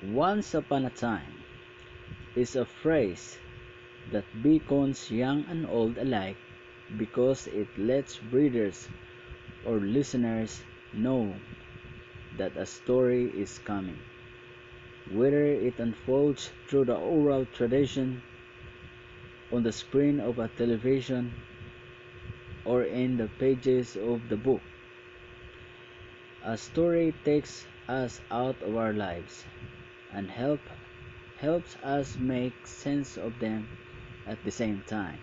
Once upon a time is a phrase that beacons young and old alike because it lets readers or listeners know that a story is coming. Whether it unfolds through the oral tradition, on the screen of a television, or in the pages of the book, a story takes us out of our lives and helps us make sense of them at the same time.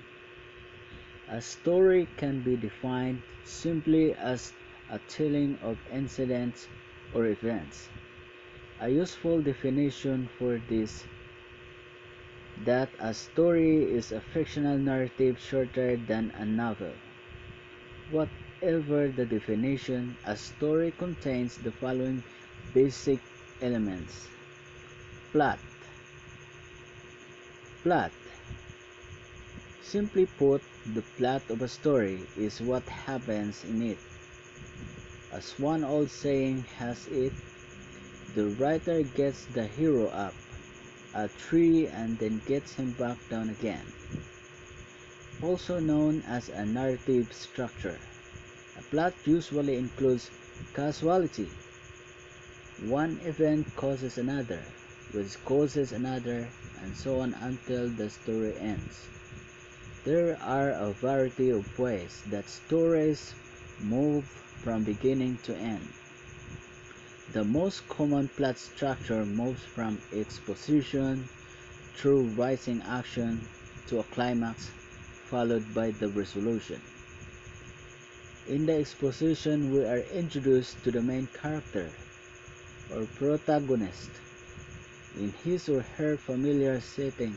A story can be defined simply as a telling of incidents or events. A useful definition for this that a story is a fictional narrative shorter than a novel. Whatever the definition, a story contains the following basic elements. Plot. Plot. Simply put, the plot of a story is what happens in it. As one old saying has it, the writer gets the hero up a tree and then gets him back down again. Also known as a narrative structure. A plot usually includes causality. One event causes another, which causes another, and so on until the story ends. There are a variety of ways that stories move from beginning to end. The most common plot structure moves from exposition through rising action to a climax followed by the resolution. In the exposition, we are introduced to the main character or protagonist in his or her familiar setting,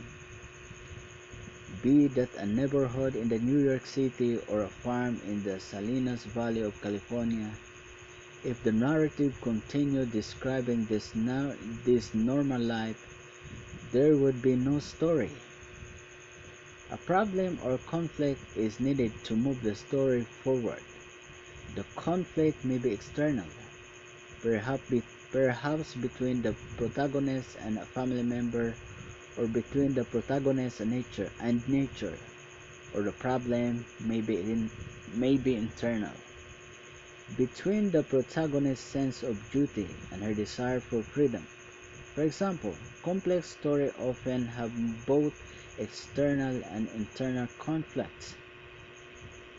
be that a neighborhood in the New York City or a farm in the Salinas Valley of California. If the narrative continued describing this normal life, there would be no story. A problem or conflict is needed to move the story forward. The conflict may be external, perhaps between the protagonist and a family member, or between the protagonist and nature, or the problem may be internal, between the protagonist's sense of duty and her desire for freedom. For example, complex stories often have both external and internal conflicts.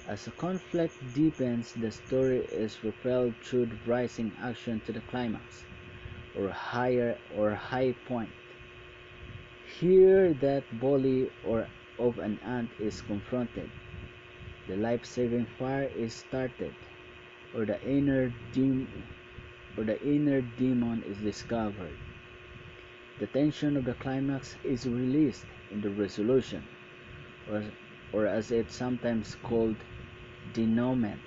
As the conflict deepens, the story is propelled through the rising action to the climax, or high point. Here that bully or of an ant is confronted, the life-saving fire is started, or the inner demon is discovered. The tension of the climax is released in the resolution, or, or as it's sometimes called, denouement,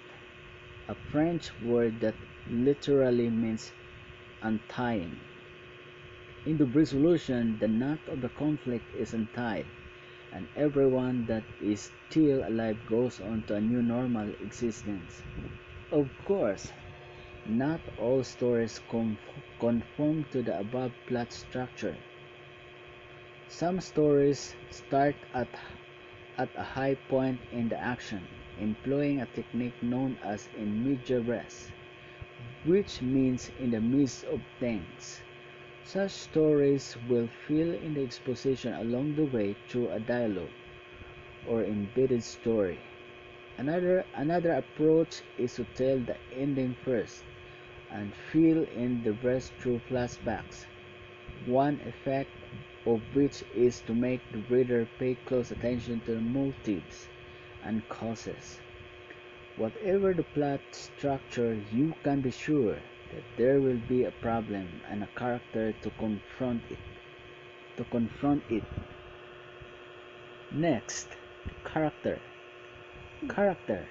a French word that literally means untying. In the resolution, the knot of the conflict is untied, and everyone that is still alive goes on to a new normal existence. Of course, not all stories conform to the above plot structure. Some stories start at a high point in the action, employing a technique known as in media res, which means in the midst of things. Such stories will fill in the exposition along the way through a dialogue or embedded story. Another approach is to tell the ending first and fill in the rest through flashbacks, one effect of which is to make the reader pay close attention to the motives and causes. Whatever the plot structure, you can be sure that there will be a problem and a character to confront it. Next, character. Character.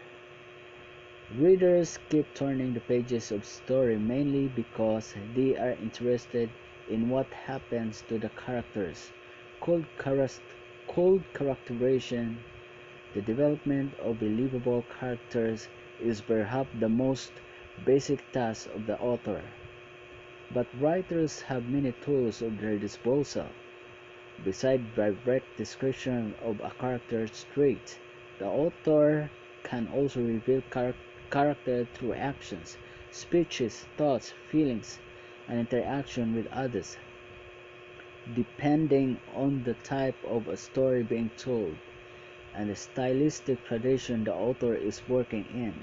Readers keep turning the pages of story mainly because they are interested in what happens to the characters. Cold characterization, the development of believable characters is perhaps the most basic task of the author. But writers have many tools at their disposal. Besides direct description of a character's trait, the author can also reveal character through actions, speeches, thoughts, feelings, and interaction with others, depending on the type of a story being told and the stylistic tradition the author is working in.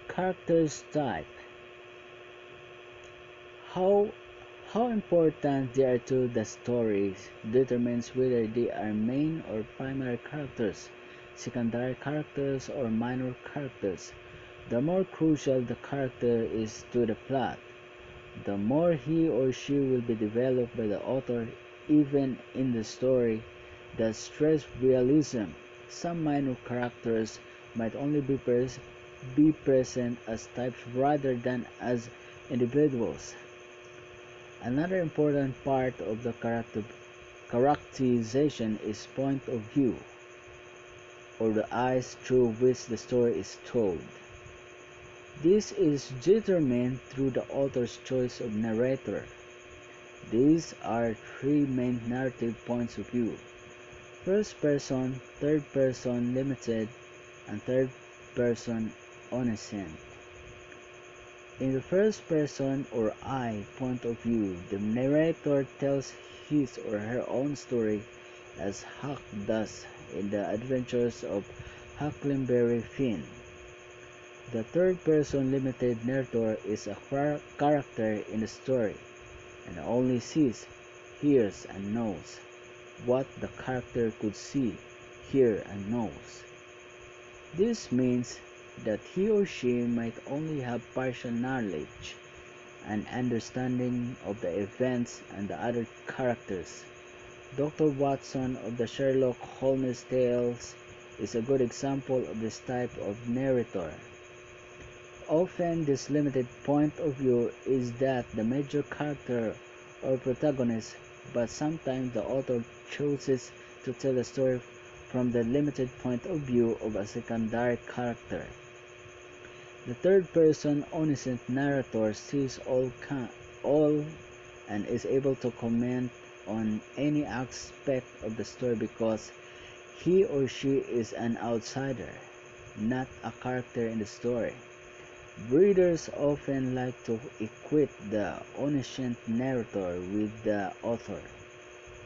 Characters type. How how important they are to the story determines whether they are main or primary characters, secondary characters, or minor characters. The more crucial the character is to the plot, the more he or she will be developed by the author. Even in the story that stress realism, some minor characters might only be present as types rather than as individuals. Another important part of the characterization is point of view, or the eyes through which the story is told. This is determined through the author's choice of narrator. These are three main narrative points of view: first person, third person limited, and third person omniscient. In the first person or I point of view, the narrator tells his or her own story as Huck does in The Adventures of Huckleberry Finn. The third person limited narrator is a character in the story and only sees, hears, and knows what the character could see, hear, and knows. This means that he or she might only have partial knowledge and understanding of the events and the other characters. Dr. Watson of the Sherlock Holmes tales is a good example of this type of narrator. Often this limited point of view is that the major character or protagonist, but sometimes the author chooses to tell the story from the limited point of view of a secondary character. The third-person omniscient narrator sees all and is able to comment on any aspect of the story because he or she is an outsider, not a character in the story. Readers often like to equate the omniscient narrator with the author,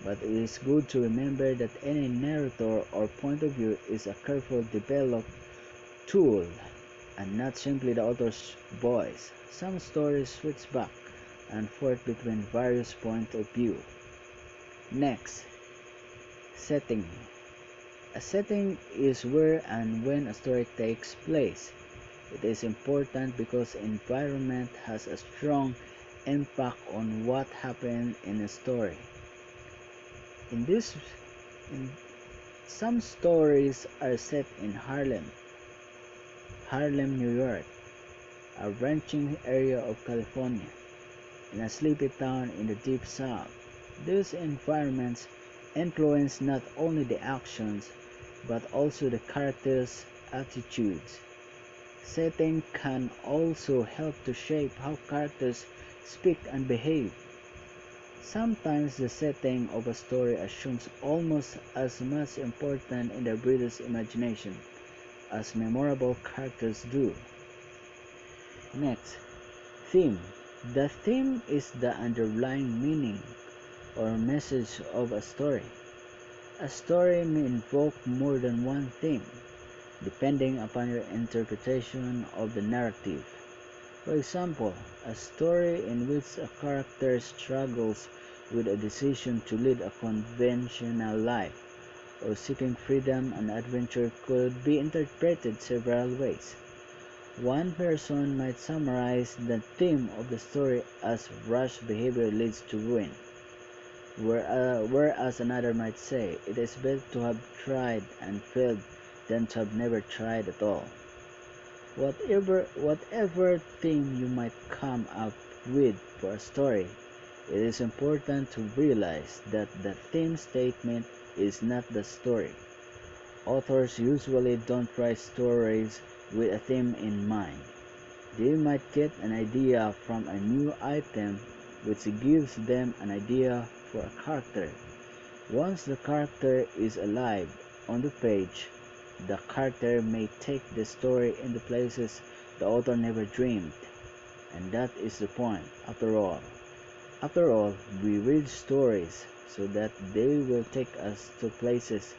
but it is good to remember that any narrator or point of view is a carefully developed tool and not simply the author's voice. Some stories switch back and forth between various points of view. Next, setting. A setting is where and when a story takes place. It is important because environment has a strong impact on what happens in a story. In some stories are set in Harlem, New York, a ranching area of California, in a sleepy town in the deep south. These environments influence not only the actions but also the characters' attitudes. Setting can also help to shape how characters speak and behave. Sometimes the setting of a story assumes almost as much importance in the reader's imagination as memorable characters do. Next, theme. The theme is the underlying meaning or message of a story. A story may invoke more than one theme, depending upon your interpretation of the narrative. For example, a story in which a character struggles with a decision to lead a conventional life or seeking freedom and adventure could be interpreted several ways. One person might summarize the theme of the story as rash behavior leads to ruin, whereas another might say it is better to have tried and failed than to have never tried at all. Whatever theme you might come up with for a story, it is important to realize that the theme statement is not the story. Authors usually don't write stories with a theme in mind. They might get an idea from a new item which gives them an idea for a character. Once the character is alive on the page, the character may take the story into places the author never dreamed, and that is the point, after all. After all, we read stories so that they will take us to places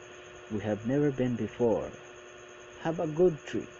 we have never been before. Have a good trip.